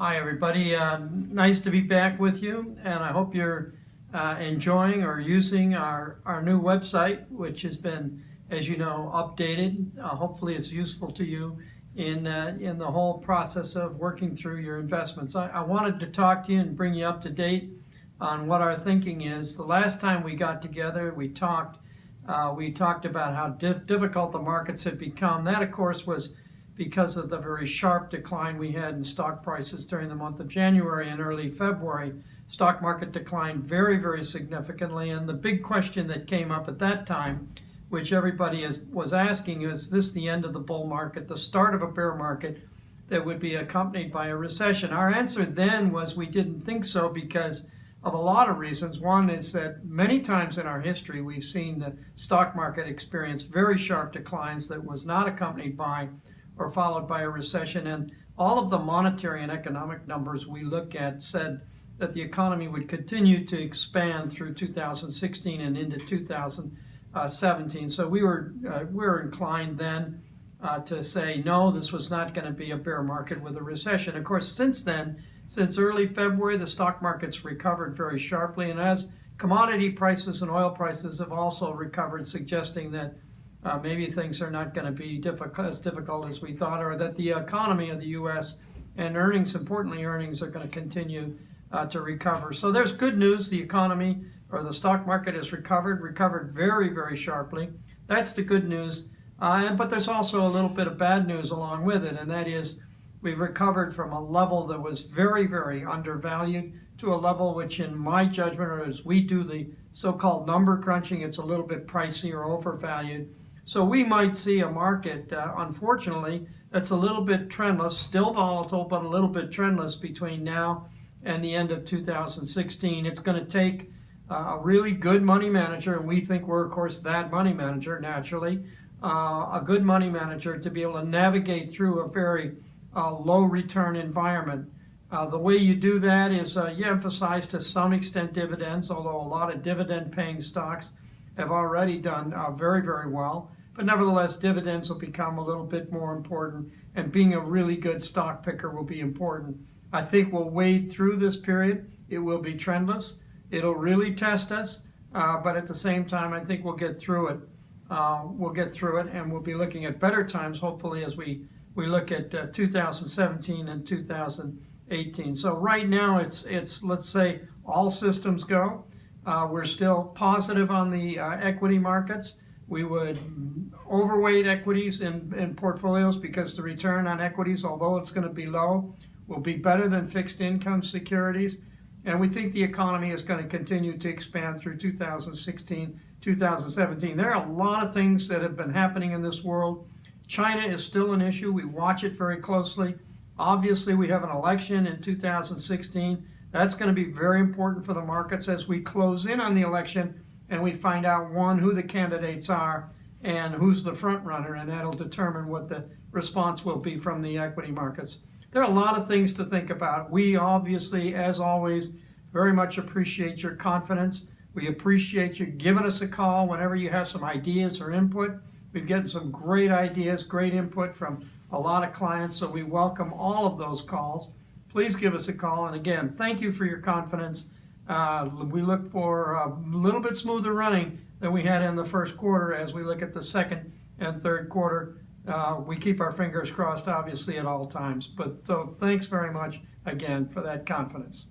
Hi everybody, nice to be back with you, and I hope you're enjoying or using our new website, which has been, as you know, updated. Hopefully it's useful to you in the whole process of working through your investments. I wanted to talk to you and bring you up to date on what our thinking is. The last time we got together, we talked about how difficult the markets had become. That, of course, was because of the very sharp decline we had in stock prices during the month of January and early February. Stock market declined very, very significantly, and the big question that came up at that time, which everybody was asking, is this the end of the bull market, the start of a bear market that would be accompanied by a recession? Our answer then was we didn't think so because of a lot of reasons. One is that many times in our history we've seen the stock market experience very sharp declines that was not accompanied by or followed by a recession, and all of the monetary and economic numbers we look at said that the economy would continue to expand through 2016 and into 2017. So we were inclined then to say no, this was not going to be a bear market with a recession. Of course, since then, since early February, the stock market's recovered very sharply, and as commodity prices and oil prices have also recovered, suggesting that maybe things are not going to be as difficult as we thought, or that the economy of the U.S. and earnings, importantly earnings, are going to continue to recover. So there's good news. The economy or the stock market has recovered very, very sharply. That's the good news. But there's also a little bit of bad news along with it, and that is we've recovered from a level that was very, very undervalued to a level which, in my judgment, or as we do the so-called number crunching, it's a little bit pricey or overvalued. So we might see a market, unfortunately, that's a little bit trendless, still volatile, but a little bit trendless between now and the end of 2016. It's going to take a really good money manager, and we think we're, of course, that money manager, naturally, a good money manager to be able to navigate through a very low return environment. The way you do that is you emphasize to some extent dividends, although a lot of dividend-paying stocks have already done very, very well. But nevertheless, dividends will become a little bit more important, and being a really good stock picker will be important. I think we'll wade through this period. It will be trendless. It'll really test us, but at the same time, I think we'll get through it. We'll get through it, and we'll be looking at better times, hopefully, as we look at 2017 and 2018. So right now, it's let's say all systems go. We're still positive on the equity markets. We would overweight equities in portfolios because the return on equities, although it's going to be low, will be better than fixed income securities. And we think the economy is going to continue to expand through 2016, 2017. There are a lot of things that have been happening in this world. China is still an issue. We watch it very closely. Obviously, we have an election in 2016. That's going to be very important for the markets as we close in on the election and we find out, one, who the candidates are and who's the front runner, and that'll determine what the response will be from the equity markets. There are a lot of things to think about. We obviously, as always, very much appreciate your confidence. We appreciate you giving us a call whenever you have some ideas or input. We've gotten some great ideas, great input from a lot of clients, so we welcome all of those calls. Please give us a call, and again, thank you for your confidence. We look for a little bit smoother running than we had in the first quarter as we look at the second and third quarter. We keep our fingers crossed, obviously, at all times. But so thanks very much again for that confidence.